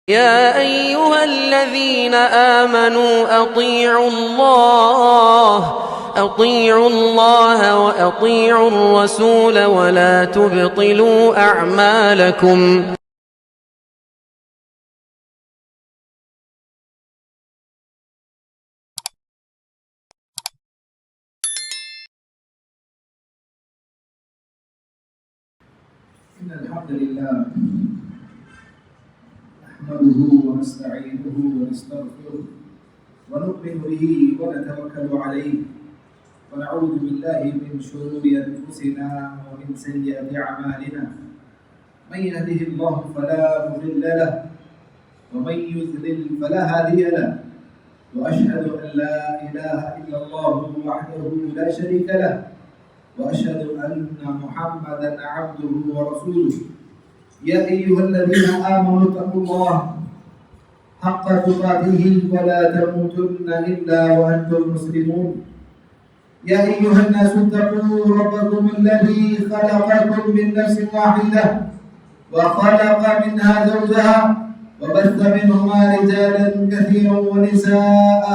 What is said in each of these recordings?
يا أيها الذين آمنوا أطيعوا الله وأطيعوا الرسول ولا تبطلوا أعمالكم. إن الحمد لله نحمده ونستعينه ونستغفره ونؤمن به ونتوكل عليه ونعوذ بالله من شرور أنفسنا ومن سيئات أعمالنا. من يهده الله فلا مضل له ومن يضلل فلا هادي له، وأشهد أن لا إله إلا الله وحده لا شريك له، وأشهد أن محمدا عبده ورسوله. يا أيها الذين آمنوا اتقوا الله حق تقاته ولا تموتن إلا وأنتم مسلمون. يا أيها الناس اتقوا ربكم الذي خلقكم من نفس واحدة وخلق منها زوجها وبث منهما رجالا كثيرا ونساء،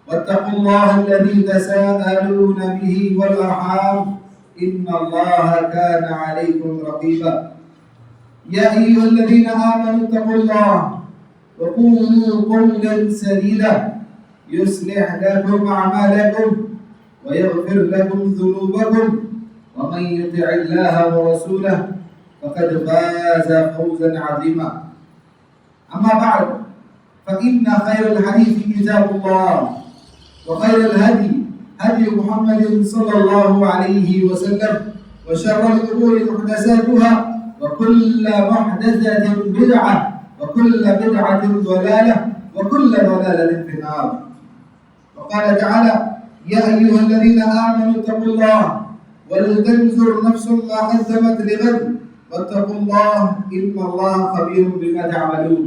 واتقوا الله الذي تساءلون به والأرحام إن الله كان عليكم رقيبا. يا أيها الذين آمنوا اتقوا الله وقولوا قولا سديدا يصلح لكم أعمالكم ويغفر لكم ذنوبكم، ومن يطع الله ورسوله فقد فاز فوزا عظيما. أما بعد، فإن خير الحديث كتاب الله، وخير الهدي هدي محمد صلى الله عليه وسلم، وشر الأمور محدثاتها، وكل محدثة بدعة، وكل بدعة ضلالة، وكل ضلالة في النار. وقال تعالى: يا أيها الذين آمنوا اتقوا الله ولتنظر نفس ما قدمت لغد واتقوا الله إن الله خبير بما تعملون.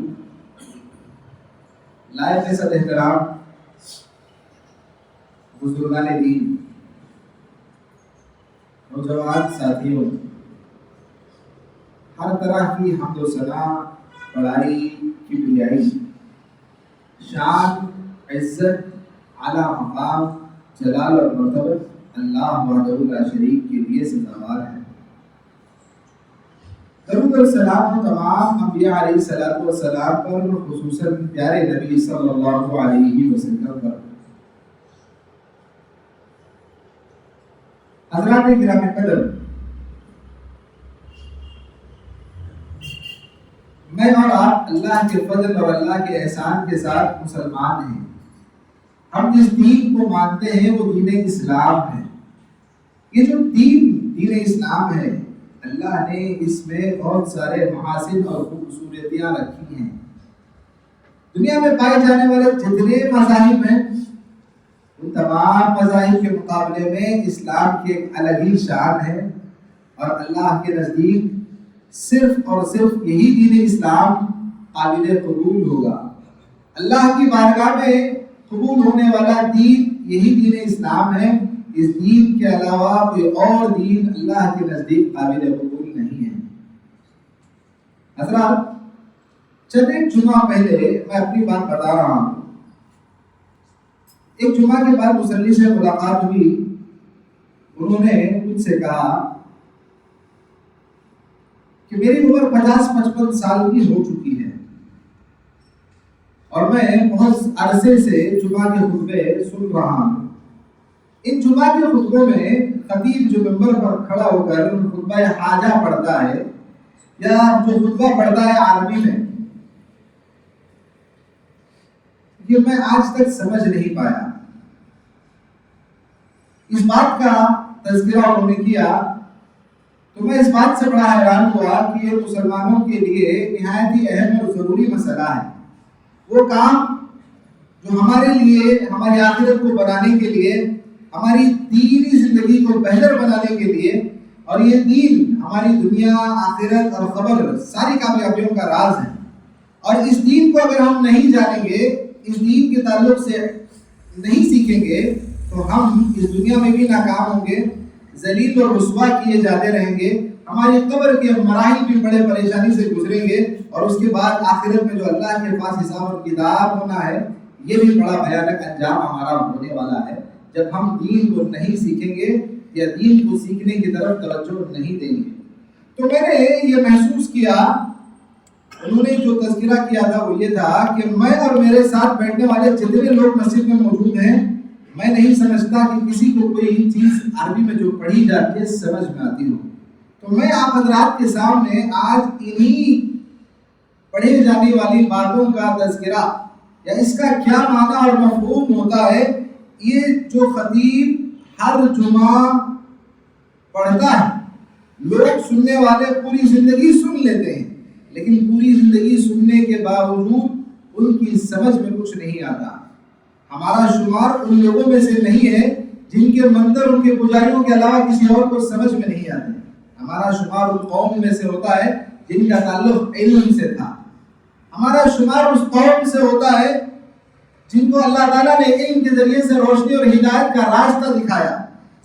لائق صد احترام بزرگان دین، نوجوان ساتھیوں، ہر طرح کی حمد و ثنا، بڑائی، کبریائی، شان، عزت، اعلیٰ مقام، جلال اور مرتبت اللہ وحدہ لا شریک کے لیے سزاوار ہے۔ درود اور سلام تمام انبیاء علیہ الصلوۃ والسلام پر، خصوصاً پیارے نبی صلی اللہ علیہ وسلم پر۔ حضرات کرام قدر، میں اور آپ اللہ کے فضل اور اللہ کے احسان کے ساتھ مسلمان ہیں۔ ہم جس دین کو مانتے ہیں وہ دین اسلام ہے۔ یہ جو دین اسلام ہے، اللہ نے اس میں بہت سارے محاسن اور خوبصورتیاں رکھی ہیں۔ دنیا میں پائے جانے والے جتنے مذاہب ہیں، ان تمام مذاہب کے مقابلے میں اسلام کی ایک الگ ہی شان ہے، اور اللہ کے نزدیک صرف اور صرف یہی دین اسلام قابل قبول ہوگا۔ اللہ کی بارگاہ میں قبول ہونے والا دین یہی دین اسلام ہے۔ اس دین کے علاوہ کوئی اور دین اللہ کے نزدیک قابل قبول نہیں ہے۔ حضرات، چند ایک جمعہ پہلے میں اپنی بات بتا رہا ہوں۔ ایک جمعہ کے بعد مصلی سے ملاقات ہوئی، انہوں نے مجھ سے کہا کہ میری عمر 50-55 سال کی ہو چکی ہے، اور میں بہت عرصے سے جمعہ کے خطبے سن رہا ہوں۔ ان جمعہ کے خطبوں میں خطیب جو منبر پر کھڑا ہو کر خطبہ حاجہ پڑھتا ہے، یا جو خطبہ پڑھتا ہے عربی میں، یہ میں آج تک سمجھ نہیں پایا۔ اس بات کا تذکرہ انہوں نے کیا تو میں اس بات سے بڑا حیران ہوا کہ یہ مسلمانوں کے لیے نہایت ہی اہم اور ضروری مسئلہ ہے۔ وہ کام جو ہمارے لیے، ہماری آخرت کو بنانے کے لیے، ہماری دینی زندگی کو بہتر بنانے کے لیے، اور یہ دین ہماری دنیا، آخرت اور قبر ساری کامیابیوں کا راز ہے۔ اور اس دین کو اگر ہم نہیں جانیں گے، اس دین کے تعلق سے نہیں سیکھیں گے، تو ہم اس دنیا میں بھی ناکام ہوں گے، ذلیل اور رسوا کیے جاتے رہیں گے، ہماری قبر کے مراحل بھی بڑے پریشانی سے گزریں گے، اور اس کے بعد آخرت میں جو اللہ کے پاس حساب اور کتاب ہونا ہے، یہ بھی بڑا بھیانک انجام ہمارا ہونے والا ہے جب ہم دین کو نہیں سیکھیں گے یا دین کو سیکھنے کی طرف توجہ نہیں دیں گے۔ تو میں نے یہ محسوس کیا، انہوں نے جو تذکرہ کیا تھا وہ یہ تھا کہ میں اور میرے ساتھ بیٹھنے والے جتنے لوگ مسجد میں موجود ہیں، میں نہیں سمجھتا کہ کسی کو کوئی چیز عربی میں جو پڑھی جاتی ہے سمجھ میں آتی ہو۔ تو میں آپ حضرات کے سامنے آج انہی پڑھے جانے والی باتوں کا تذکرہ یا اس کا کیا معنی اور مفہوم ہوتا ہے، یہ جو خطیب ہر جمعہ پڑھتا ہے، لوگ سننے والے پوری زندگی سن لیتے ہیں، لیکن پوری زندگی سننے کے باوجود ان کی سمجھ میں کچھ نہیں آتا۔ ہمارا شمار ان لوگوں میں سے نہیں ہے جن کے منتر ان کے پجاریوں کے علاوہ کسی اور کو سمجھ میں نہیں آتے۔ ہمارا شمار اس قوم میں سے ہوتا ہے جن کا تعلق علم سے تھا۔ ہمارا شمار اس قوم سے ہوتا ہے جن کو اللہ تعالیٰ نے علم کے ذریعے سے روشنی اور ہدایت کا راستہ دکھایا،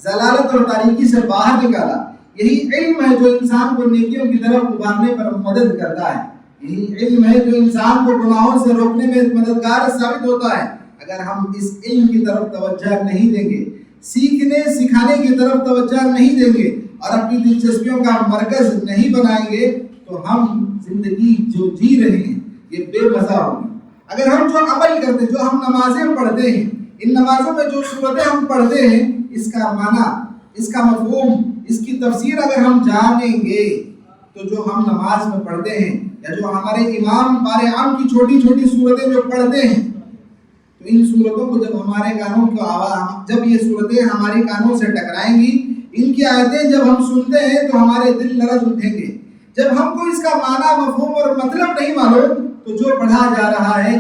ضلالت اور تاریکی سے باہر نکالا۔ یہی علم ہے جو انسان کو نیکیوں کی طرف ابھارنے پر مدد کرتا ہے، یہی علم ہے جو انسان کو گناہوں سے روکنے میں مددگار ثابت ہوتا ہے۔ اگر ہم اس علم کی طرف توجہ نہیں دیں گے، سیکھنے سکھانے کی طرف توجہ نہیں دیں گے اور اپنی دلچسپیوں کا مرکز نہیں بنائیں گے تو ہم زندگی جو جی رہے ہیں یہ بے مزہ ہوگی۔ اگر ہم جو عمل کرتے، جو ہم نمازیں پڑھتے ہیں، ان نمازوں میں جو صورتیں ہم پڑھتے ہیں، اس کا معنی، اس کا مفہوم، اس کی تفسیر اگر ہم جانیں گے تو جو ہم نماز میں پڑھتے ہیں یا جو ہمارے امام بارے عام کی چھوٹی چھوٹی صورتیں جو پڑھتے ہیں، تو ان صورتوں کو جب ہمارے کانوں کو آواز، جب یہ صورتیں ہمارے کانوں سے ٹکرائیں گی، ان کی آیتیں جب ہم سنتے ہیں تو ہمارے دل لرز اٹھیں گے۔ جب ہم کو اس کا معنی، مفہوم اور مطلب نہیں معلوم تو جو پڑھا جا رہا ہے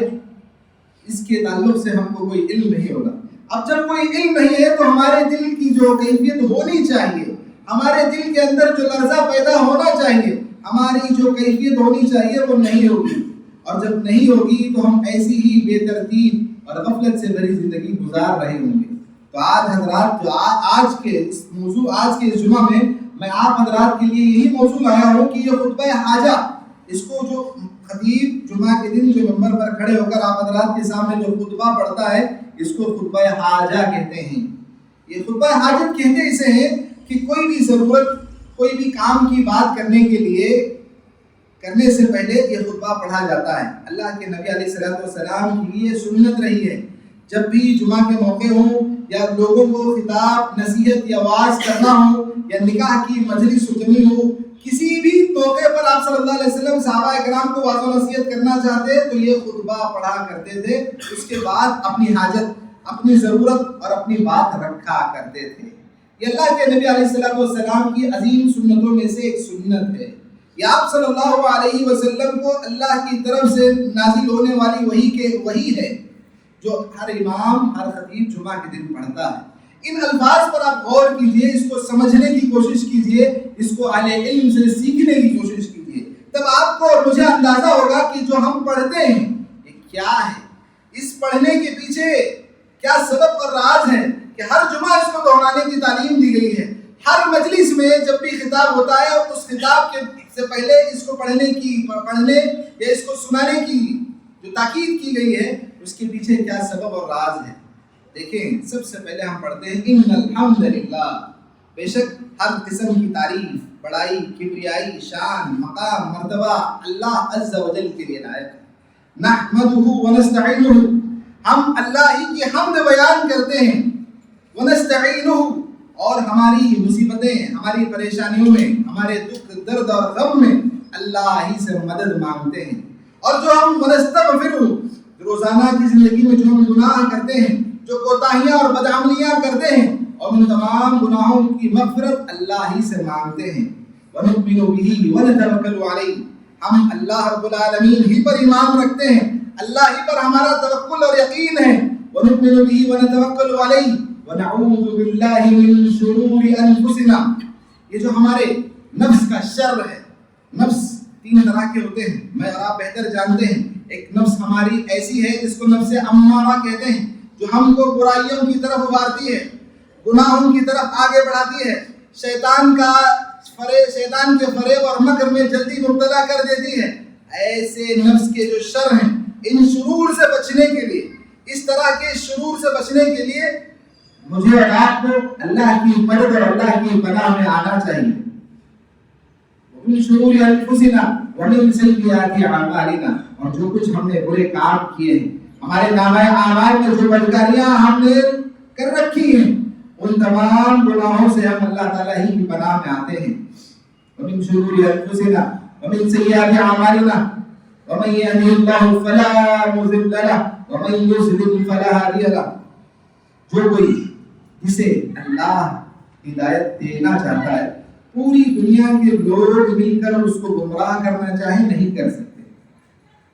اس کے تعلق سے ہم کو کوئی علم نہیں ہوگا۔ اب جب کوئی علم نہیں ہے تو ہمارے دل کی جو کیفیت ہونی چاہیے، ہمارے دل کے اندر جو لرزہ پیدا ہونا چاہیے، ہماری جو کیفیت ہونی چاہیے وہ نہیں ہوگی، اور جب نہیں ہوگی تو ہم ایسی ہی بے ترتیب اور غفلت سے بھری زندگی گزار رہے ہوں گے۔ تو آج حضرات جو آج کے اس موضوع، آج کے اس جمعہ میں آپ حضرات کے لیے یہی موضوع لایا ہوں کہ یہ خطبہ حاجہ، اس کو جو خطیب جمعہ کے دن جو ممبر پر کھڑے ہو کر آپ حضرات کے سامنے جو خطبہ پڑھتا ہے، اس کو خطبہ حاجہ کہتے ہیں۔ یہ خطبہ حاجت کہتے اسے ہیں کہ کوئی بھی ضرورت، کوئی بھی کام کی بات کرنے کے لیے، کرنے سے پہلے یہ خطبہ پڑھا جاتا ہے۔ اللہ کے نبی علیہ السلام کی یہ سنت رہی ہے، جب بھی جمعہ کے موقع ہوں یا لوگوں کو خطاب، نصیحت یا وعظ کرنا ہو یا نکاح کی مجلس سجنی ہو، کسی بھی موقع پر آپ صلی اللہ علیہ وسلم صحابہ اکرام کو وعظ و نصیحت کرنا چاہتے تو یہ خطبہ پڑھا کرتے تھے۔ اس کے بعد اپنی حاجت، اپنی ضرورت اور اپنی بات رکھا کرتے تھے۔ یہ اللہ کے نبی علیہ السلام کی عظیم سنتوں میں سے ایک سنت ہے۔ یہ آپ صلی اللہ علیہ وسلم کو اللہ کی طرف سے نازل ہونے والی وحی ہے جو ہر امام، ہر خطیب جمعہ کے دن پڑھتا ہے۔ ان الفاظ پر آپ غور کیجئے، اس کو سمجھنے کی کوشش کیجئے، اس کو اہل علم سے سیکھنے کی کوشش کیجئے، تب آپ کو اور مجھے اندازہ ہوگا کہ جو ہم پڑھتے ہیں یہ کیا ہے، اس پڑھنے کے پیچھے کیا سبب اور راز ہے کہ ہر جمعہ اس کو دہرانے کی تعلیم دی گئی ہے۔ ہر مجلس میں جب بھی خطاب ہوتا ہے اور اس خطاب کے سے پہلے اس کو پڑھنے یا اس کو سنانے کی جو تاکید کی گئی ہے، اس کے پیچھے کیا سبب اور راز ہے۔ دیکھیں، سب سے پہلے ہم پڑھتے ہیں ان الحمدللہ، بے شک ہر قسم کی تعریف، بڑائی، کبریائی، شان، مقام، مرتبہ اللہ عز و جل کے لیے لائق ہے۔ نحمدہ ونستعینہ، ہم اللہ ہی کی حمد بیان کرتے ہیں، ونستعینہ، اور ہماری مصیبتیں، ہماری پریشانیوں میں، ہمارے دکھ، درد اور غم میں اللہ ہی سے مدد مانگتے ہیں۔ اور جو ہم ونستغفر، روزانہ کی زندگی میں جو ہم گناہ کرتے ہیں، جو کوتاہیاں اور بدعملیاں کرتے ہیں، اور ان تمام گناہوں کی مغفرت اللہ ہی سے مانگتے ہیں۔ وَنُؤْمِنُ بِهِ وَنَتَوَكَّلُ عَلَيْهِ، ہم اللہ رب العالمین ہی پر ایمان رکھتے ہیں، اللہ ہی پر ہمارا توکل اور یقین ہے۔ وَنُؤْمِنُ بِهِ وَنَتَوَكَّلُ عَلَيْهِ وَنَعُوذُ بِاللَّهِ مِن شُرُورِ أَنفُسِنَا، یہ جو ہمارے نفس کا شر ہے، نفس تین طرح کے ہوتے ہیں، میں اور آپ بہتر جانتے ہیں۔ ایک نفس ہماری ایسی ہے جس کو نفس امارہ کہتے ہیں، جو ہم کو برائیوں کی طرف ابھارتی ہے، گناہوں کی طرف آگے بڑھاتی ہے، شیطان کا شیطان کے فریب اور مکر میں جلدی مبتلا کر دیتی ہے. ایسے نفس کے جو شر ہیں، ان شرور سے بچنے کے لیے، اس طرح کے شرور سے بچنے کے لیے مجھے اور آپ کو اللہ کی مدد اور اللہ کی پناہ میں آنا چاہیے. من شرور انفسنا ومن سیئات اعمالنا، اور جو کچھ ہم نے برے کام کیے ہیں، ہمارے نامہ اعمال میں جو بدکاریاں ہم نے کر رکھی ہیں، ان تمام گناہوں سے ہم اللہ تعالیٰ ہی کی پناہ میں آتے ہیں. ومن شرور انفسنا ومن سیئات اعمالنا ومن يهده الله فلا مضل له ومن يضلل فلا هادي له. جو کوئی جسے اللہ ہدایت دینا چاہتا ہے، پوری دنیا کے لوگ مل کر اس کو گمراہ کرنا چاہے نہیں کر سکتے،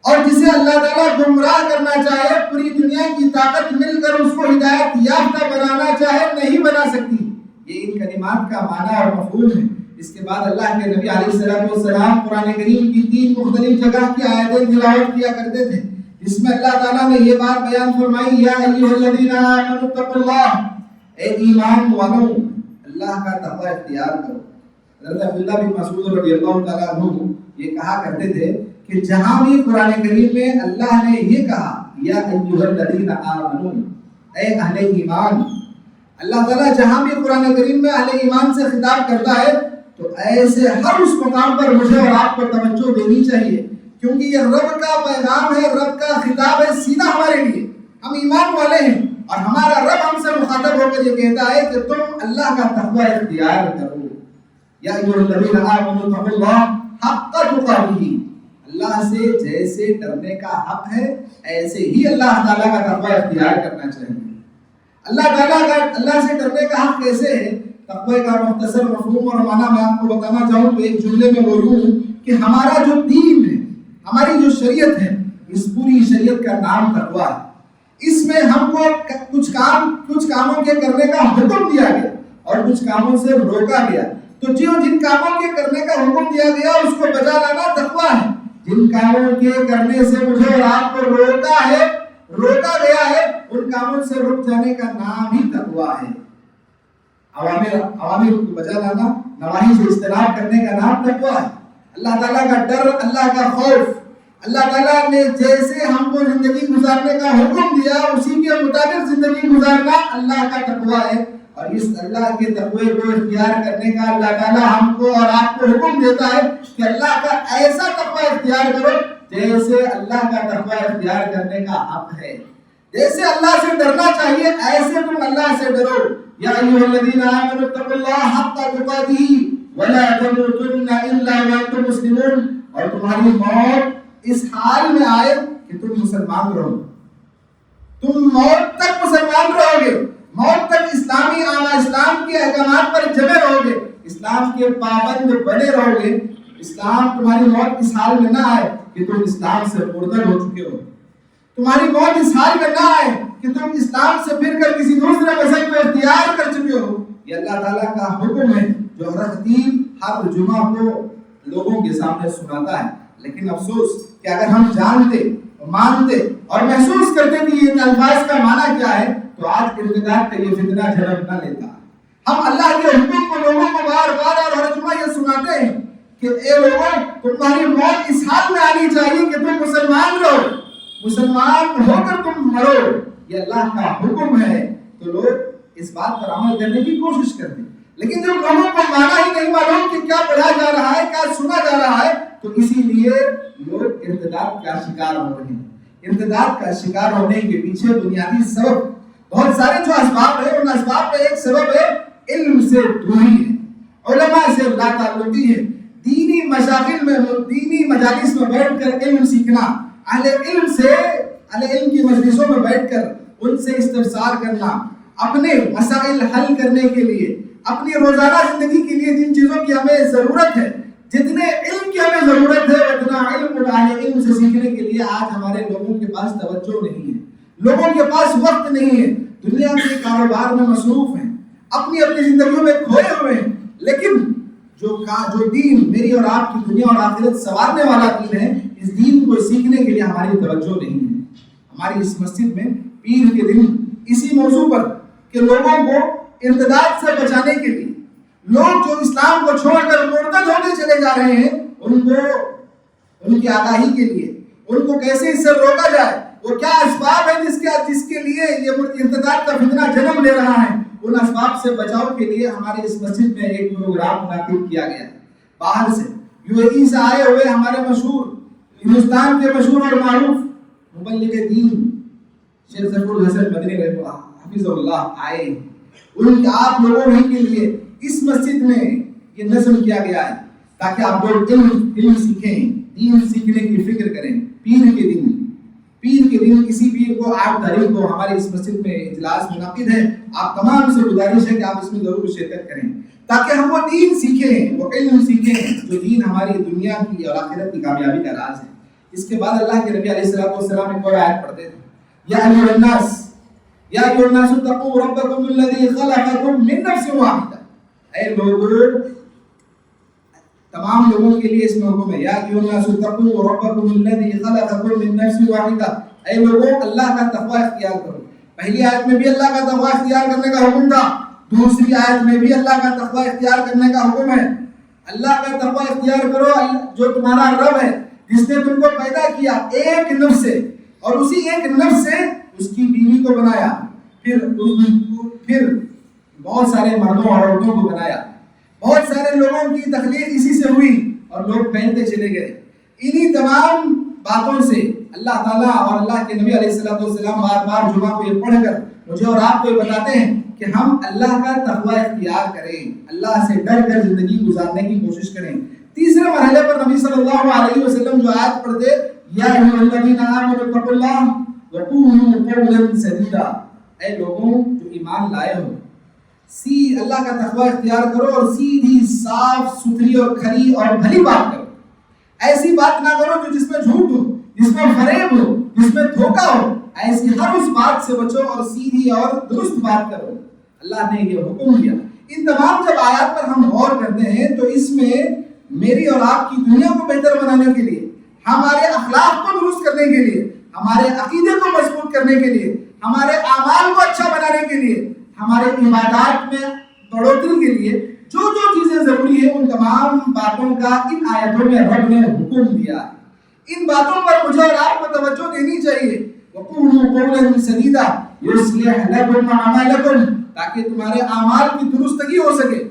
اور جسے اللہ تعالیٰ گمراہ کرنا چاہے پوری دنیا کی طاقت مل کر اس کو ہدایت یافتہ بنانا چاہے نہیں بنا سکتی. یہ ان کلمات کا معنی اور مفہوم ہے. اس کے بعد اللہ کے نبی علیہ السلام قرآن کریم کی 3 مختلف جگہ کی آیتیں تلاوت کیا کرتے تھے، جس میں اللہ تعالیٰ نے یہ بات بیان فرمائی، یا ایھا الذین آمنوا اتقوا اللہ، اے ایمان والو اللہ کا تقوی اختیار کرو. حضرت عبداللہ بن مسعود رضی اللہ تعالیٰ عنہ یہ کہا کرتے تھے کہ جہاں بھی قرآن کریم میں اللہ نے یہ کہا یا ایھا الذین آمنوا، اے اہل ایمان، اللہ تعالیٰ جہاں بھی قرآن کریم میں اہل ایمان سے خطاب کرتا ہے تو ایسے ہر اس مقام پر مجھے اور آپ کو توجہ دینی چاہیے، کیونکہ یہ رب کا پیغام ہے، رب کا خطاب ہے سیدھا ہمارے لیے. ہم ایمان والے ہیں اور ہمارا رب ہم سے مخاطب ہو کر یہ کہتا ہے کہ تم اللہ کا تقوی اختیار کرو. یا ایھا الذین آمنوا اتقوا اللہ حق تقاته، اللہ سے جیسے ڈرنے کا حق ہے ایسے ہی اللہ تعالیٰ کا تقوی اختیار کرنا چاہیے. اللہ سے ڈرنے کا حق کیسے ہے؟ تقوی کا مختصر مفہوم اور معنی میں آپ کو بتانا چاہوں تو ایک جملے میں وہ یوں کہ ہمارا جو دین ہے، ہماری جو شریعت ہے، اس پوری شریعت کا نام تقوی ہے. اس میں ہم کو کچھ کاموں کے کرنے کا حکم دیا گیا اور کچھ کاموں سے روکا گیا. تو جن کاموں کے کرنے کا حکم دیا گیا اس کو بجا لانا تقوی ہے. جن کاموں کے کرنے سے مجھے اور آپ کو روکا گیا ہے، ان کاموں سے رک جانے کا نام ہی تقوی ہے. عوامر کو بجا لانا، نواہی سے اجتناب کرنے کا نام تقوی ہے. اللہ تعالیٰ کا ڈر، اللہ کا خوف، اللہ تعالیٰ نے جیسے ہم کو زندگی گزارنے کا حکم دیا اسی کے مطابق زندگی گزارنا اللہ کا تقوی ہے. اور اس اللہ کے تقوی کو اختیار کرنے کا اللہ تعالیٰ ہم کو اور آپ کو حکم دیتا ہے کہ اللہ کا ایسا تقوی اختیار کرو جیسے اللہ کا تقوی اختیار کرنے کا حق ہے. جیسے اللہ سے ڈرنا چاہیے ایسے تم اللہ سے ڈرو. یا ایھا الذین آمنوا اتقوا اللہ حق تقاته ولا تموتن الا وانتم مسلمون، اور تمہاری موت اس حال میں آئے کہ تم مسلمان رہو. تم موت تک مسلمان رہو گے، موت تک اسلام کے احکامات پر جمے رہو گے، اسلام کے پابند بنے رہو گے. اسلام تمہاری موت اس حال میں نہ آئے کہ تم اسلام سے مرتد ہو چکے ہو. تمہاری موت اس حال میں نہ آئے کہ تم اسلام سے پھر کر کسی دوسرے مذہب کو اختیار کر چکے ہو. یہ اللہ تعالیٰ کا حکم ہے جو ہر خطیب ہر جمعہ کو لوگوں کے سامنے سناتا ہے. لیکن افسوس کہ اگر ہم جانتے، مانتے اور محسوس کرتے کہ یہ الفاظ کا معنی کیا ہے تو آج ارتداد کا یہ فتنہ جنم نہ لیتا. ہم اللہ کے حکم کو لوگوں کو بار بار اور ہر جمعہ یہ سناتے ہیں کہ اے لوگوں، تمہاری موت اس حال میں آنی چاہیے کہ تم مسلمان رہو، مسلمان ہو کر تم مرو. یہ اللہ کا حکم ہے. تو لوگ اس بات پر عمل کرنے کی کوشش کرتے ہیں، لیکن جب لوگوں کو مانا ہی نہیں معلوم کہ کیا پڑھا جا رہا ہے، کیا سنا جا رہا ہے، تو اسی لیے لوگ ارتداد کا شکار ہو رہے ہیں. ارتداد کا شکار ہونے کے پیچھے بنیادی سبب بہت سارے جو اسباب ہیں، ان اسباب میں ایک سبب ہے علم سے دوری ہے، علماء سے لا تعلقی ہے. دینی مشاغل میں، دینی مجالس میں بیٹھ کر علم سیکھنا، اہل علم کی مجلسوں میں بیٹھ کر ان سے استفسار کرنا، اپنے مسائل حل کرنے کے لیے، اپنی روزانہ زندگی کے لیے جن چیزوں کی ہمیں ضرورت ہے، جتنے علم کی ہمیں ضرورت ہے اتنا علم اہل علم سے سیکھنے کے لیے آج ہمارے لوگوں کے پاس توجہ نہیں ہے، لوگوں کے پاس وقت نہیں ہے. دنیا کے کاروبار میں مصروف ہیں، اپنی زندگیوں میں کھوئے ہوئے ہیں. لیکن جو دین میری اور آپ کی دنیا اور آخرت سنوارنے والا دین ہے، اس دین کو سیکھنے کے لیے ہماری توجہ نہیں ہے. ہماری اس مسجد میں پیر کے دن اسی موضوع پر کہ لوگوں کو ارتداد سے بچانے کے لیے، لوگ جو اسلام کو چھوڑ کر مرتد ہوتے چلے جا رہے ہیں ان کو ان کی آگاہی کے لیے ان کو کیسے اس سے روکا جائے، وہ کیا اسباب ہے جس کے لیے یہ ارتداد کا فتنہ جنم لے رہا ہے، ان اسباب سے بچاؤ کے لیے ہمارے اس مسجد میں ایک پروگرام منعقد کیا گیا ہے۔ باہر سے UAE سے آئے ہوئے ہمارے مشہور ہندوستان کے مشہور اور معروف مبلغ دین شیخ ظفر الحسن مدنی رحمہ اللہ حفظ اللہ آئے، ان آپ لوگوں ہی کے لیے اس مسجد میں یہ نظم کیا گیا ہے تاکہ آپ لوگ علم سیکھیں، دین سیکھنے کی فکر کریں۔ پیر کے دن اسی پیر کو 8 تاریخ کو ہمارے اس مسجد میں اجلاس منعقد ہے، آپ تمام سے گزارش ہے کہ آپ اس میں ضرور شرکت کریں تاکہ ہم وہ دین سیکھیں، وہ علم سیکھیں جو دین ہماری دنیا کی اور آخرت کی کامیابی کا راز ہے۔ اس کے بعد اللہ کے نبی علیہ السلام ایک اور آیت پڑھتے تھے، یا ایھا الناس اتقوا ربکم الذی خلقکم من نفس واحدہ، اے لوگوں، تمام لوگوں کے لیے اس میں حکم ہے، یا ایھا الناس اتقوا ربکم الذی خلقکم من نفس واحدہ، اے لوگوں اللہ کا تقوی اختیار کرو۔ پہلی آیت میں بھی اللہ کا تقوی اختیار کرنے کا حکم تھا، دوسری آیت میں بھی اللہ کا تقوی اختیار کرنے کا حکم ہے۔ اللہ کا تقوی اختیار کرو جو تمہارا رب ہے جس نے تم کو پیدا کیا ایک نفس سے، اور اسی ایک نفس سے اس کی بیوی کو بنایا، پھر بہت سارے مردوں اور عورتوں کو بنایا، بہت سارے لوگوں کی تخلیق اسی سے ہوئی اور لوگ پھیلتے چلے گئے۔ انہی تمام باتوں سے اللہ تعالیٰ اور اللہ کے نبی علیہ السلام بار بار جمعہ کو یہ پڑھ کر مجھے اور آپ کو یہ بتاتے ہیں کہ ہم اللہ کا تقوی اختیار کریں، اللہ سے ڈر کر زندگی گزارنے کی کوشش کریں۔ تیسرے مرحلے پر نبی صلی اللہ علیہ وسلم جو آیت پڑھتے، یا ایھا الذین آمنوا اتقوا اللہ وقولوا قولا سدیدا، اے لوگوں جو ایمان لائے ہو، اللہ کا تقوی اختیار کرو اور سیدھی صاف ستھری اور کھری اور بھلی بات کرو۔ ایسی بات نہ کرو جو جس میں جھوٹ ہو، جس میں فریب ہو، جس میں دھوکہ ہو، ایسی ہر اس بات سے بچو اور سیدھی اور درست بات کرو۔ اللہ نے یہ حکم دیا۔ ان تمام جب آیات پر ہم غور کرتے ہیں تو اس میں میری اور آپ کی دنیا کو بہتر بنانے کے لیے، ہمارے اخلاق کو درست کرنے کے لیے، ہمارے عقیدے کو مضبوط کرنے کے لیے، ہمارے اعمال کو اچھا بنانے کے لیے، ہمارے عبادات میں بڑھوتری کے لیے جو جو چیزیں ضروری ہیں ان تمام باتوں کا ان آیتوں میں رب نے حکم دیا ہے۔ ان باتوں پر مجھے اور آپ کو توجہ دینی چاہیے۔ وَقُولُوا قَوْلًا سَدِيدًا يُصْلِحْ لَكُمْ أَعْمَالَكُمْ، تاکہ تمہارے اعمال کی درستگی ہو سکے،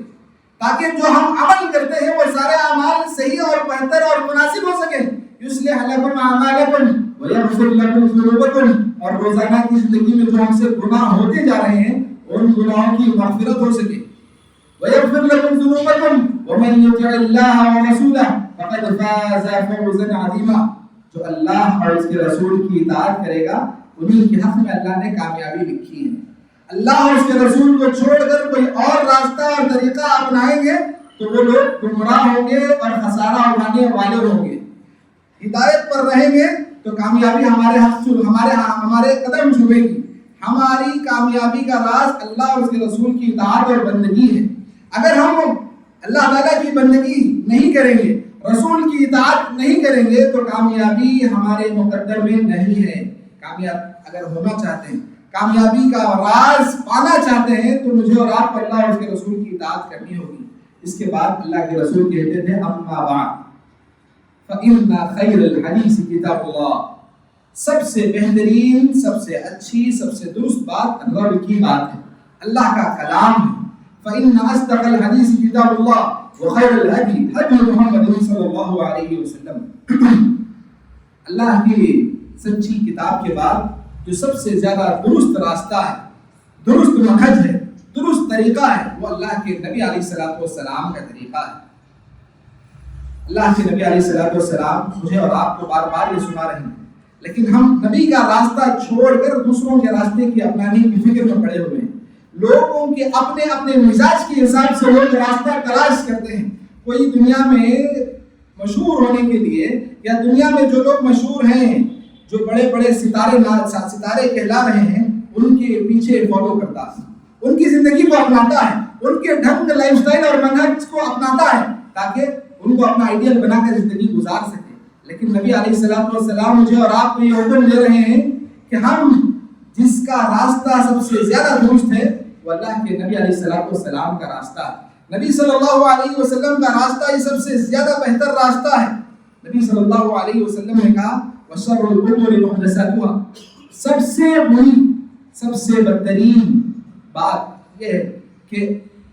تاکہ جو ہم عمل کرتے ہیں وہ سارے اعمال صحیح اور بہتر اور مناسب ہو سکیں۔ يُصْلِحْ لَكُمْ أَعْمَالَكُمْ وَيَغْفِرْ لَكُمْ ذُنُوبَكُمْ، اور روزانہ کی زندگی میں جو ہم سے گناہ ہوتے جا رہے ہیں ان گناہوں کی مغفرت ہو سکے۔ وَيَغْفِرْ لَكُمْ ذُنُوبَكُمْ وَمَنْ يُطِعِ اللَّهَ وَرَسُولَهُ فَقَدْ فَازَ فَوْزًا عَظِيمًا، جو اللہ اور اس کے رسول کی اطاعت کرے گا انہی کے حق میں اللہ نے کامیابی لکھی ہے۔ اللہ اور اس کے رسول کو چھوڑ کر کوئی اور راستہ اور طریقہ اپنائیں گے تو وہ لوگ گمراہ ہوں گے اور خسارہ اٹھانے والے ہوں گے۔ ہدایت پر رہیں گے تو کامیابی ہمارے قدم چھوئے گی۔ ہماری کامیابی کا راز اللہ اور اس کے رسول کی اطاعت اور بندگی ہے۔ اگر ہم اللہ تعالیٰ کی بندگی نہیں کریں گے، رسول کی اطاعت نہیں کریں گے تو کامیابی ہمارے مقدر میں نہیں ہے۔ کامیاب اگر ہونا چاہتے ہیں، کامیابی کا راز پانا چاہتے ہیں تو مجھے اور آپ کو اللہ اور اس کے رسول کی اطاعت کرنی ہوگی۔ اس کے بعد اللہ کے رسول کہتے تھے اما بعد فإن خیر الحدیث کتاب اللہ، سب سے بہترین، سب سے اچھی، سب سے درست بات رب کی بات ہے، اللہ کا کلام ہے۔ فإن أصدق الحديث كتاب الله وخير الهدي هدي محمد صلی اللہ علیہ وسلم، اللہ کی سچی کتاب کے بعد جو سب سے زیادہ درست راستہ ہے، درست منہج ہے، درست طریقہ ہے، وہ اللہ کے نبی علیہ السلام کا طریقہ ہے۔ اللہ کے نبی علیہ السلام مجھے اور آپ کو بار بار یہ سنا رہے ہیں، لیکن ہم نبی کا راستہ چھوڑ کر دوسروں کے راستے کی اپنانے کی فکر میں پڑے ہوئے ہیں۔ لوگوں کے اپنے اپنے مزاج کے حساب سے لوگ راستہ تلاش کرتے ہیں۔ کوئی دنیا میں مشہور ہونے کے لیے، یا دنیا میں جو لوگ مشہور ہیں، جو بڑے بڑے ستارے کہلا رہے ہیں، ان کے پیچھے فالو کرتا ہے، ان کی زندگی کو اپناتا ہے، ان کے ڈھنگ، لائف سٹائل اور منہج کو اپناتا ہے تاکہ ان کو اپنا آئیڈیل بنا کر زندگی گزار سکے۔ لیکن نبی علیہ السلام مجھے اور آپ کو یہ حکم دے رہے ہیں کہ ہم جس کا راستہ سب سے زیادہ درست ہے وہ اللہ کے نبی علیہ السلام کا راستہ ہے۔ نبی صلی اللہ علیہ وسلم کا راستہ یہ سب سے زیادہ بہتر راستہ ہے. نبی صلی اللہ علیہ وسلم نے کہا وَشَرُّ الْأُمُورِ مُحْدَثَاتُهَا، سب سے بری، سب سے بدترین بات یہ ہے کہ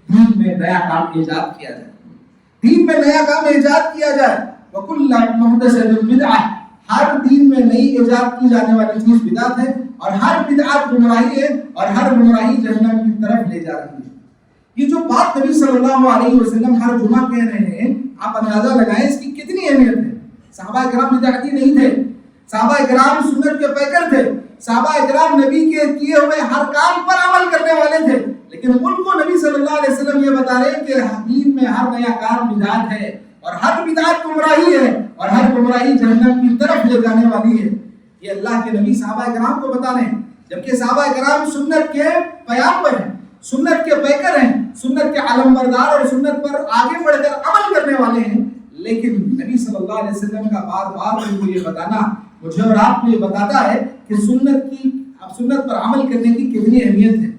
دین میں نیا کام ایجاد کیا جائے. دین میں نیا کام ایجاد کیا جائے. وَكُلَّ مُحْدَثَةٍ بِدْعَةٍ، ہر دین میں نئی ایجاد کی جانے والی چیز بدعت ہے، اور ہر بدعت گمراہی ہے، اور ہر گمراہی جہنم کی طرف لے جا رہی ہے. یہ جو بات نبی صلی اللہ علیہ وسلم ہر جمعہ کہہ رہے ہیں، آپ اندازہ لگائیں اس کی کتنی اہمیت ہے. صحابہ کرام بدعتی نہیں تھے، صحابہ کرام سنت کے پیکر تھے، صحابہ کرام نبی کے کیے ہوئے ہر کام پر عمل کرنے والے تھے، لیکن ان کو نبی صلی اللہ علیہ وسلم یہ بتا رہے ہیں کہ دین میں ہر نیا کام بدعت ہے، اور ہر بدعت گمراہی ہے، اور ہر گمراہی جہنم کی طرف لے جانے والی ہے. یہ اللہ کے نبی صحابہ کرام کو بتا رہے ہیں، جبکہ صحابہ کرام سنت کے پیغمبر ہیں، سنت کے پیکر ہیں، سنت کے علمبردار، اور سنت پر آگے بڑھ کر عمل کرنے والے ہیں. لیکن نبی صلی اللہ علیہ وسلم کا بار بار ان کو یہ بتانا مجھے اور آپ کو یہ بتاتا ہے کہ سنت پر عمل کرنے کی کتنی اہمیت ہے.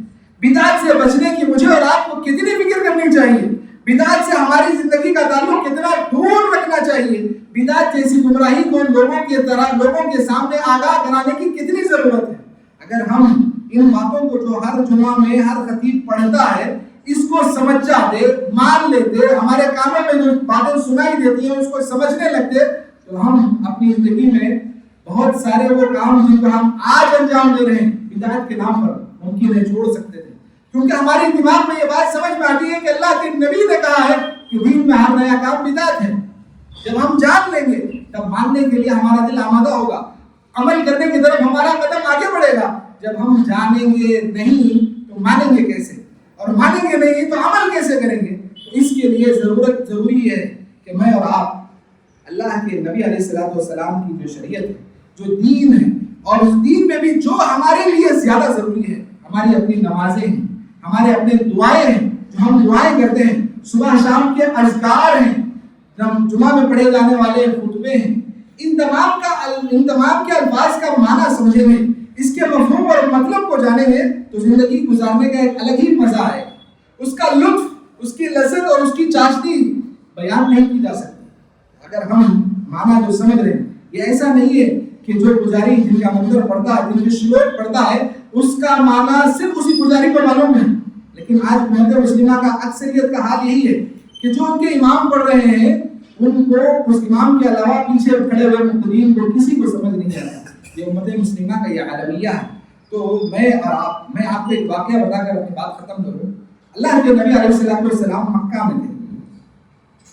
بدعت سے بچنے کی مجھے اور آپ کو کتنی فکر کرنی چاہیے. بدعت سے ہماری زندگی کا تعلق کتنا دور رکھنا چاہیے. بدعت جیسی گمراہی کو لوگوں کے سامنے آگاہ کرانے کی کتنی ضرورت ہے. اگر ہم ان باتوں کو جو ہر جمعہ میں ہر خطیب پڑھتا ہے اس کو سمجھ جاتے، مان لیتے، ہمارے کانوں میں جو باتیں سنائی دیتی ہیں اس کو سمجھنے لگتے، تو ہم اپنی زندگی میں بہت سارے وہ کام جن کو ہم آج انجام دے رہے ہیں بدعت کے نام پر ممکن ہے چھوڑ سکتے تھے. کیونکہ ہمارے دماغ میں یہ بات سمجھ میں آتی ہے کہ اللہ کے نبی نے کہا ہے کہ دین میں ہر نیا کام بدعت ہے. جب ہم جان لیں گے تب ماننے کے لیے ہمارا دل آمادہ ہوگا، عمل کرنے کی طرف ہمارا قدم آگے بڑھے گا. جب ہم جانیں گے نہیں تو مانیں گے کیسے، اور مانیں گے نہیں تو عمل کیسے کریں گے. اس کے لیے ضروری ہے کہ میں اور آپ اللہ کے نبی علیہ الصلوۃ والسلام کی جو شریعت ہے، جو دین ہے، اور اس دین میں بھی جو ہمارے لیے زیادہ ضروری ہے، ہماری اپنی نمازیں ہیں، ہمارے اپنے دعائیں ہیں، جو ہم دعائیں کرتے ہیں، صبح شام کے اذکار ہیں، جمعہ میں پڑھے جانے والے خطبے ہیں، ان تمام کے الفاظ کا معنی سمجھیں گے، اس کے مفہوم اور مطلب کو جانیں گے تو زندگی گزارنے کا ایک الگ ہی مزہ ہے. اس کا لطف، اس کی لذت اور اس کی چاشنی بیان نہیں کی جا سکتی. اگر ہم معنی جو سمجھ رہے ہیں، یہ ایسا نہیں ہے کہ جو پجاری جن کا منظر پڑھتا ہے، جن کے شلوک پڑھتا ہے، اس کا معنی صرف اسی پجاری کو معلوم ہے. لیکن آج امت مسلمہ کا اکثریت کا حال یہی ہے کہ جو ان کے امام پڑھ رہے ہیں ان کو اس امام کے علاوہ پیچھے کھڑے ہوئے مقتدین کو کسی کو سمجھ نہیں آتا. یہ امت مسلمہ کا یہ عالمیہ ہے. تو میں آپ کو ایک واقعہ بتا کر اپنی بات ختم کروں. اللہ کے نبی علیہ السلام مکہ میں تھے.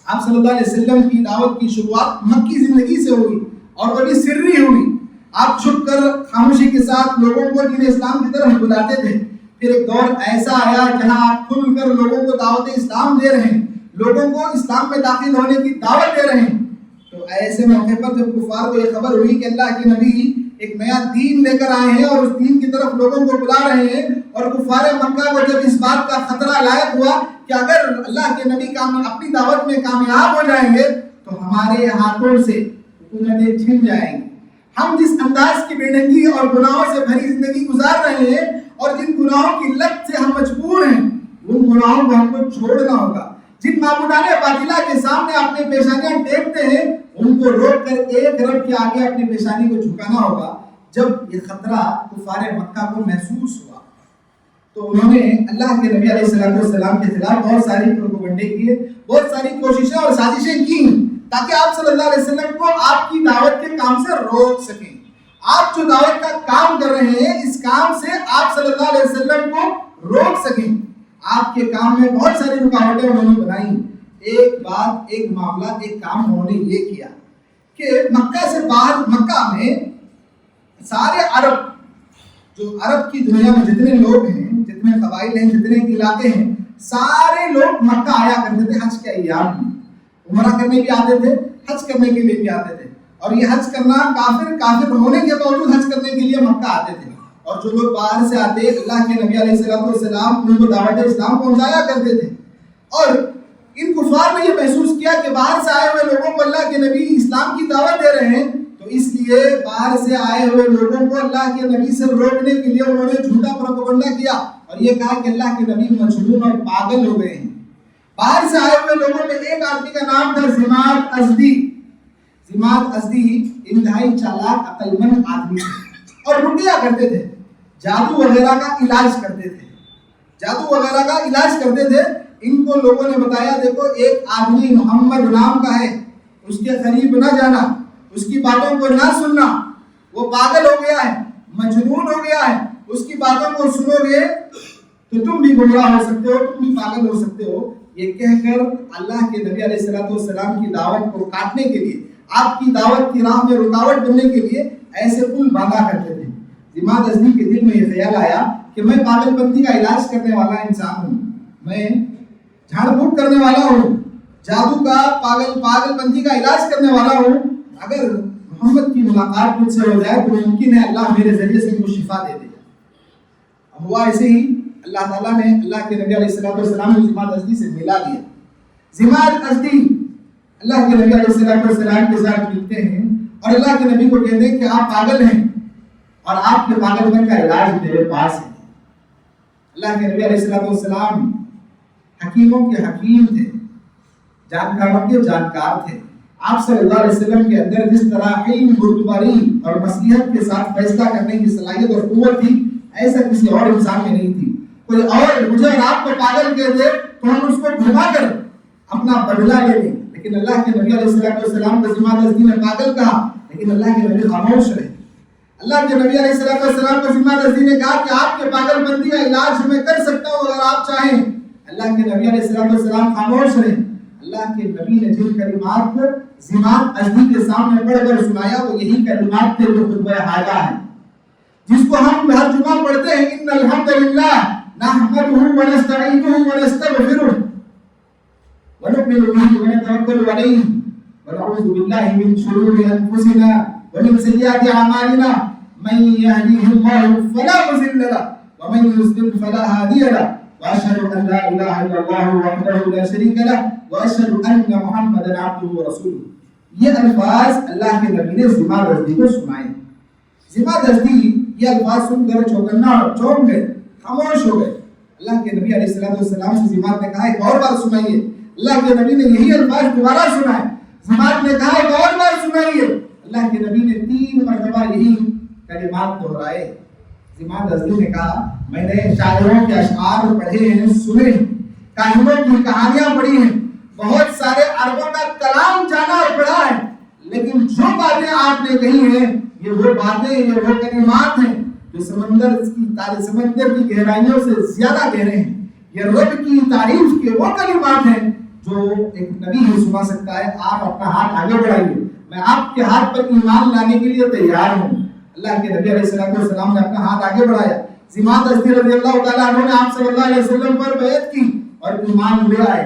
آپ صلی اللہ علیہ وسلم کی دعوت کی شروعات مکی زندگی سے ہوئی اور وہ بھی سری ہوئی. آپ چھپ کر خاموشی کے ساتھ لوگوں کو دین اسلام کی طرف بلاتے تھے. پھر ایک دور ایسا آیا جہاں آپ کھل کر لوگوں کو دعوت اسلام دے رہے ہیں، لوگوں کو اسلام میں داخل ہونے کی دعوت دے رہے ہیں. تو ایسے موقع پر جب کفار کو یہ خبر ہوئی کہ اللہ کے نبی ایک نیا دین لے کر آئے ہیں اور اس دین کی طرف لوگوں کو بلا رہے ہیں، اور کفار مکہ کو جب اس بات کا خطرہ لاحق ہوا کہ اگر اللہ کے نبی اپنی دعوت میں کامیاب ہو جائیں گے تو ہمارے ہاتھوں سے حکومتیں چھن جائیں گی. ہم جس انداز کی بے ڈنگی اور گناہوں سے بھری زندگی گزار رہے ہیں اور جن گناہوں کی لت سے ہم مجبور ہیں، ان گناہوں کو ہم کو چھوڑنا ہوگا. جن معبودان باطلہ کے سامنے اپنے پیشانیاں ٹیکتے ہیں ان کو روک کر ایک رب کے آگے اپنی پیشانی کو جھکانا ہوگا. جب یہ خطرہ کفار مکہ کو محسوس ہوا تو انہوں نے اللہ کے نبی علیہ السلام کے خلاف بہت ساری پروپیگنڈے کیے، بہت ساری کوششیں اور سازشیں کی تاکہ آپ صلی اللہ علیہ وسلم کو آپ کی دعوت کے کام سے روک سکیں. آپ جو دعوت کا کام کر رہے ہیں اس کام سے آپ صلی اللہ علیہ وسلم کو روک سکیں. آپ کے کام میں بہت ساری رکاوٹیں انہوں نے بنائی. ایک بات، ایک معاملہ، ایک کام انہوں نے یہ کیا کہ مکہ سے باہر، مکہ میں سارے عرب کی دنیا میں جتنے لوگ ہیں، جتنے قبائل ہیں، جتنے علاقے ہیں، سارے لوگ مکہ آیا کرتے تھے حج کے ایام میں. عمرہ کرنے بھی آتے تھے، حج کرنے کے لیے بھی آتے تھے. اور یہ حج کرنا کافر ہونے کے باوجود حج کرنے کے لیے مکہ آتے تھے. اور جو لوگ باہر سے آتے اللہ کے نبی علیہ السلام ان کو دعوت اسلام پہنچایا کرتے تھے. اور ان کفار نے یہ محسوس کیا کہ باہر سے آئے ہوئے لوگوں کو اللہ کے نبی اسلام کی دعوت دے رہے ہیں، تو اس لیے باہر سے آئے ہوئے لوگوں کو اللہ کے نبی سے روکنے کے لیے انہوں نے جھوٹا پروپیگنڈا کیا اور یہ کہا کہ اللہ کے نبی مجنون اور پاگل ہو گئے ہیں. باہر سے آئے ہوئے لوگوں میں ایک آدمی کا نام تھا ضماد ازدی. ضماد ازدی انتہائی چالاک عقل مند آدمی تھے اور رقیہ کرتے تھے, جادو وغیرہ کا علاج کرتے تھے, جادو وغیرہ کا علاج کرتے تھے. ان کو لوگوں نے بتایا دیکھو ایک آدمی محمد نام کا ہے, اس کے قریب نہ جانا, اس کی باتوں کو نہ سننا, وہ پاگل ہو گیا ہے, مجنون ہو گیا ہے, اس کی باتوں کو سنو گے تو تم بھی گمراہ ہو سکتے ہو, تم بھی پاگل ہو سکتے ہو. یہ کہہ کر اللہ کے نبی علیہ السلام کی دعوت کو کاٹنے کے لیے, آپ کی دعوت کی راہ میں رکاوٹ بننے کے لیے ایسے پل باندھا کرتے تھے. ضماد ازدی کے دل میں یہ خیال آیا کہ میں پاگل پنتی کا علاج کرنے والا انسان ہوں, میں جھاڑ پھوک کرنے والا ہوں, جادو کا پاگل پنتی کا علاج کرنے والا ہوں. اگر محمد کی ملاقات مجھ سے ہو جائے تو ممکن ہے اللہ میرے ذریعے سے ان کو شفا دے دے. اب ہوا ایسے ہی, اللہ تعالیٰ نے اللہ کے نبی علیہ السلام کو ضماد ازدی سے ملا لیا. ضماد ازدی اللہ کے نبی علیہ السلام کے ساتھ ملتے ہیں اور اللہ کے نبی کو کہتے ہیں کہ آپ پاگل ہیں اور آپ کے پاگل پن کا علاج میرے پاس ہے. اللہ کے نبی علیہ السلام حکیموں کے حکیم تھے, جانکاروں کے جانکار تھے. آپ صلی اللہ علیہ وسلم کے اندر جس طرح علم, بردباری اور مصلحت کے ساتھ فیصلہ کرنے کی صلاحیت اور قوت تھی, ایسا کسی اور انسان میں نہیں تھی. کوئی اور مجھے اور آپ کو پاگل کہتے تو ہم اس کو گھما کر اپنا بدلہ لے لیں, لیکن اللہ کے نبی علیہ السلام کو ضماد ازدی نے پاگل کہا, لیکن اللہ کے نبی خاموش رہے. اللہ کے نبی علیہ السلام کو ضماد ازدی نے کہا کہ آپ کے پاگل پنتی کا علاج میں کر سکتا ہوں اگر آپ چاہیں. اللہ کے نبی علیہ السلام خاموش رہے. اللہ کے نبی نے جن کلمات کو ضماد ازدی کے سامنے پڑھ کر سنایا وہ یہی کلمات تھے جو خطبہ حاجہ ہے, جس کو ہم ہر جمعہ پڑھتے ہیں. ان الحمدللہ نحمده ونستعینه ونستغفره ونؤمن به ونتوکل علیہ ونعوذ باللہ من شرور انفسنا ومن سیئات اعمالنا من يهده الله فلا مضل له ومن يضلل فلا هادي له واشهد ان لا اله الا الله وحده لا شريك له واشهد ان محمدا عبده ورسوله. یہ الفاظ اللہ کے نبی نے ضماد ازدی کو سنائے. ضماد ازدی یہ الفاظ سن کر چوکنا چونک گئے, خاموش ہو گئے. اللہ کے نبی علیہ السلام سے ضماد نے کہا ایک اور بار سنائیے. اللہ کے نبی نے یہی الفاظ دوبارہ سنائے. ضماد نے کہا ایک اور بار سنائیے. اللہ کے نبی نے 3 مرتبہ یہی کلمات دہرائے. ضماد ازدی نے کہا میں نے شاعروں کے اشعار پڑھے ہیں, سنے, کاہنوں کی کہانیاں پڑھی ہیں, بہت سارے عربوں کا کلام جانا اور پڑھا ہے, لیکن جو باتیں آپ نے کہی ہیں یہ وہ باتیں, یہ وہ کلمات ہیں جو سمندر کی گہرائیوں سے زیادہ گہرے ہیں. یہ رب کی تعریف کے وہ کلمات ہیں جو ایک نبی ہی سنا سکتا ہے. آپ اپنا ہاتھ آگے بڑھائیے, میں آپ کے ہاتھ پر ایمان لانے کے لیے تیار ہوں. اللہ کے نبی علیہ السلام نے اپنا ہاتھ آگے بڑھایا. ضماد ازدی رضی اللہ تعالیٰ عنہ نے آپ صلی اللہ علیہ وسلم پر بیعت کی اور ایمان لے آئے.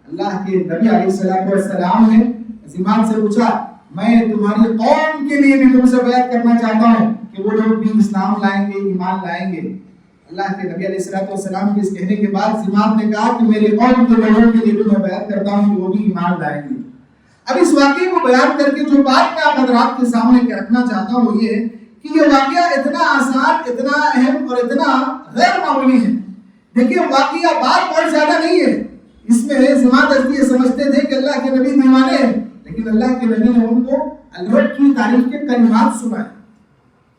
اللہ کے نبی علیہ السلام نے ضماد سے پوچھا میں تمہاری قوم کے لیے بھی تم سے بیعت کرنا چاہتا ہوں کہ وہ لوگ بھی اسلام لائیں گے, ایمان لائیں گے. اللہ کے نبی علیہ السلام کے اس کہنے کے بعد ضماد نے کہا کہ میری قوم کے لوگوں کے لیے بھی میں بیعت کرتا ہوں کہ وہ بھی ایمان لائیں گے. اب اس واقعے کو بیان کر کے جو بات میں آپ حضرات کے سامنے رکھنا چاہتا ہوں وہ یہ ہے کہ یہ واقعہ اتنا آسان, اتنا اہم اور اتنا غیر معمولی ہے. دیکھیے واقعہ بات بہت زیادہ نہیں ہے. اس میں ضماد ازدی یہ سمجھتے تھے کہ اللہ کے نبی دیوانے ہیں, لیکن اللہ کے نبی نے ان کو الرب کی تعریف کے کلمات سنائے.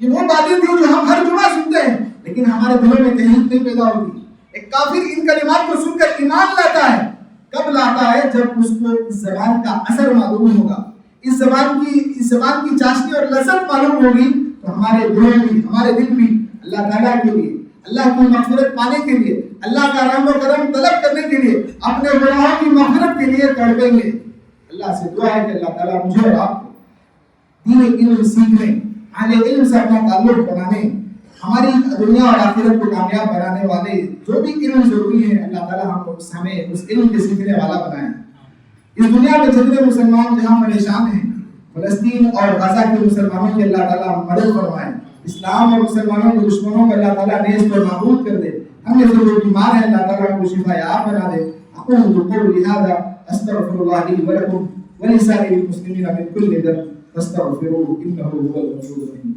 یہ وہ باتیں تھیں جو ہم ہر جمعہ سنتے ہیں لیکن ہمارے دلوں میں تحریک نہیں پیدا ہوتی. ایک کافر ان کلمات کو سن کر ایمان لاتا ہے. کب لاتا ہے؟ جب اس کو اس زبان کا اثر معلوم ہوگا, اس زبان کی چاشنی اور لذت معلوم ہوگی, تو ہمارے دلوں بھی, ہمارے دل بھی اللہ تعالیٰ کے لیے, اللہ کی مغفرت پانے کے لیے, اللہ کا رحم و کرم طلب کرنے کے لیے, اپنے گناہوں کی مغفرت کے لیے تڑپیں گے. اللہ سے دعا ہے کہ اللہ تعالیٰ مجھے اور آپ کو دین علم سیکھنے, اہل علم سے اپنا تعلق بنانے, ہماری دنیا اور آخرت کو کامیاب بنانے والے جو بھی علم ضروری ہے اللہ تعالیٰ ہمیں اس علم کے سیکھنے والا بنائیں. اس دنیا میں جتنے مسلمان جہاں پریشان ہیں, فلسطین اور غزہ کے مسلمانوں کی اللہ تعالیٰ مدد فرمائیں. اسلام اور مسلمانوں کے دشمنوں کو اللہ تعالیٰ نیست اور نابود کر دے. ہم میں سے جو بیمار ہیں اللہ تعالیٰ کو شفا یاب بنا دے. اقول قولی ھذا استغفر اللہ لی ولکم ولسائر المسلمین من کل ذنب فاستغفروه انه هو الغفور الرحیم.